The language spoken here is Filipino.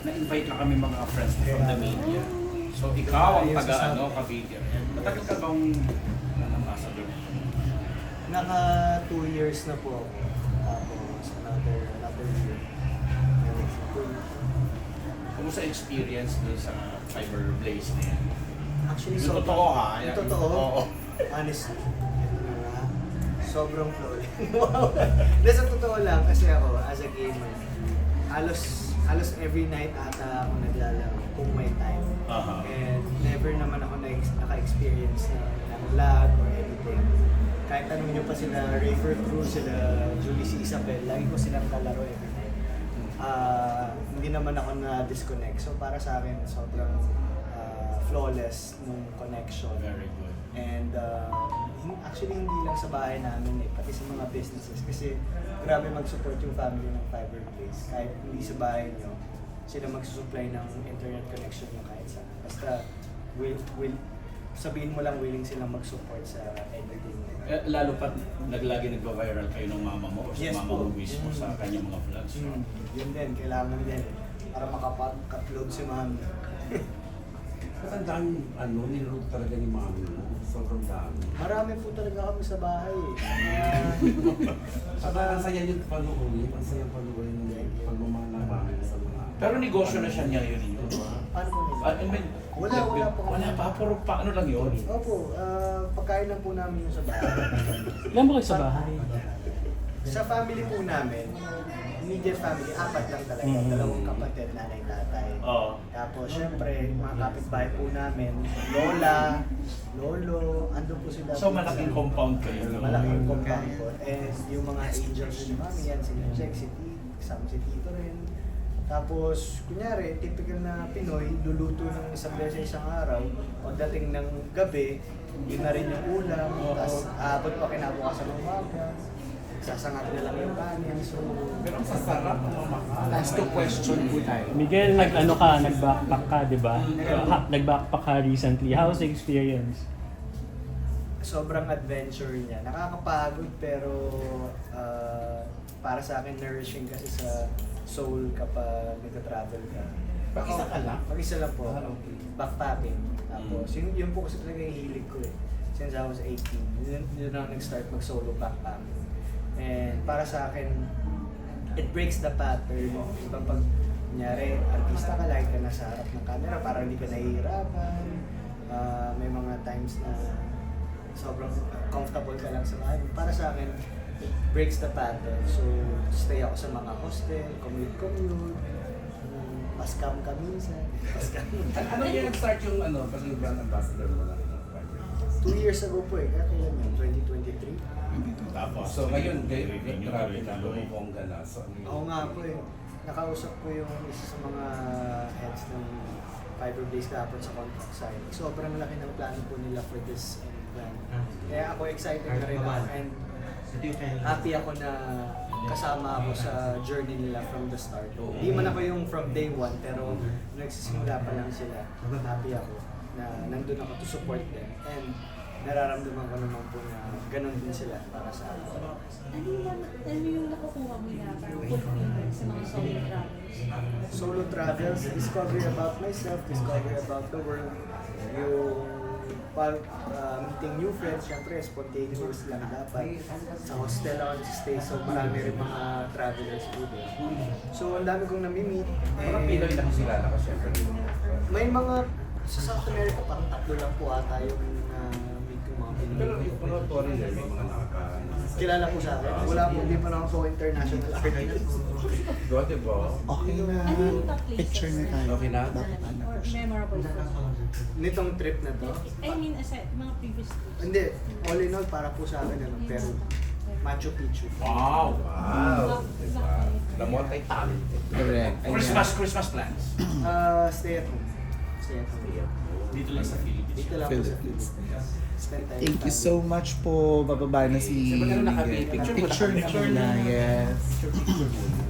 na-invite lang kami mga friends from the media. So ikaw ang taga Cavite. Matagal ka bang ambassador? Naka 2 years na po ako. Tapos another year. Kumusta experience doon sa Fiber Blaze na yan? Actually, Yung totoo ha? Yung totoo? Oo. Honestly. Sobrang flawless. Wow! Sa totoo lang, kasi ako, as a gamer, halos every night ata ako naglalaro kung may time. And never naman ako naka-experience ng lag or anything. Kahit tanong nyo pa sila Raver Cruz, sila Julie C. Isabel, lagi ko silang kalaro every night. Hindi naman ako na-disconnect. So para sa akin, sobrang flawless nung connection. Very good. And actually hindi lang sa bahay namin pati sa mga businesses kasi grabe mag-support yung family ng Fiber Blaze. Kahit hindi sa bahay nyo, sila magsusupply ng internet connection nyo kahit saan. Basta sabihin mo lang willing silang mag-support sa anything. Lalo pa naglagi nagpa-viral kayo ng mama mo o sa Yes, mama po. mo mismo sa kanyang mga vlogs. Yun din, kailangan din para makapag-upload si mami. Matandaan niluto talaga ni mami mo. Sobrang dami. Marami po talaga kami sa bahay. Ang saya yung panuuli. Ang saya panuuli ng pagmamahal ng mami sa mga... Pero negosyo na siya niya yun ninyo. Paano po nila? I mean, Wala po. Wala pa, puro paano lang yun. Opo, pagkain lang po namin yung sa bahay. Ilan ba kayo sa bahay? Sa family po namin, immediate family, 4 lang talaga. 2 kapatid, nanay, tatay. Oo. Tapos syempre, mga kapitbahay po namin, lola, lolo, andun po sila. So malaking compound kayo. no? Malaking compound po. And yung mga angels ni mami yan, si Jack, si Tito rin. Tapos, kunyari, typical na Pinoy, luluto ng isang beses sa isang araw. Pagdating ng gabi, yun na rin yung ulam. Tapos, abot pa kinabukasan ng umaga. Sasangag na lang yung kanin. So, Pero ang sasarap ng mamahal. Last 2 question po tayo. Miguel, nag-backpack ka, di ba? Nag-backpack ka recently. How's the experience? sobrang adventure niya. Nakakapagod pero para sa akin nourishing kasi sa soul kapag nagka-travel ka. Mag-isa ka lang? Mag-isa lang po. Backpacking. Tapos yun po kasi talaga yung hilig ko eh. Since I was 18, yun na nag-start mag-solo backpacking. And para sa akin, it breaks the pattern. Diba pag kunyari, artista ka, like ka na sa harap ng camera, para hindi ka nahihirapan. May mga times na sobrang comfortable ka lang sa bahay. Para sa akin, it breaks the pattern. So, stay ako sa mga hostel, commute. Pascam ka minsan. Pascam. Ano yung nag-start yung kasi yung brand ambassador mo lang? 2 years ago po eh. Kaya kailan yun? 2023? Tapos, So ngayon, renew grabe na na lumubongga na. So, Oo nga po eh. Nakausap ko yung isa sa mga heads ng Fiberblaze kahapon sa contract side. Sobrang laki ng plano po nila for this brand. Kaya ako excited na rin ako and happy ako na kasama ako sa journey nila from the start. Hindi man ako yung from day one, pero nagsisimula pa lang sila. Happy ako na nandun ako to support them. And nararamdaman ko naman po na ganun din sila para sa akin. Ano yung nakukuha mo na parang fulfillment sa mga solo travels? Solo travels, discovery about myself, discovery about the world, yung pag meeting new friends, syempre spontaneous lang dapat. Sa hostel ako stay, so marami rin mga travelers po din. So ang dami kong nami-meet. mga Pinoy na kasilala ka syempre. May mga, sa South America parang 3 lang po ata yung meet kong mga Pinoy. Pero yung mga foreigner, may mga nakaka... Kilala po sa akin. Wala po, hindi pa na ako international artist. Go, diba? Okay na. Ano yung top places? Picture na tayo. Okay na? Or memorable for Nitong trip na to, I mean, aside, mga previous trips. hindi, all in all, para po sa akin, Peru. Machu Picchu. Wow! Wow! Diba? The multi-talented. Correct. Christmas plans. Stay at home. Stay at home. Dito lang sa Philippines. Dito lang po sa Philippines. Spend time Thank you with so much po. Bababa na si Sa mga nakapicture mo Picture na na muna. Yes.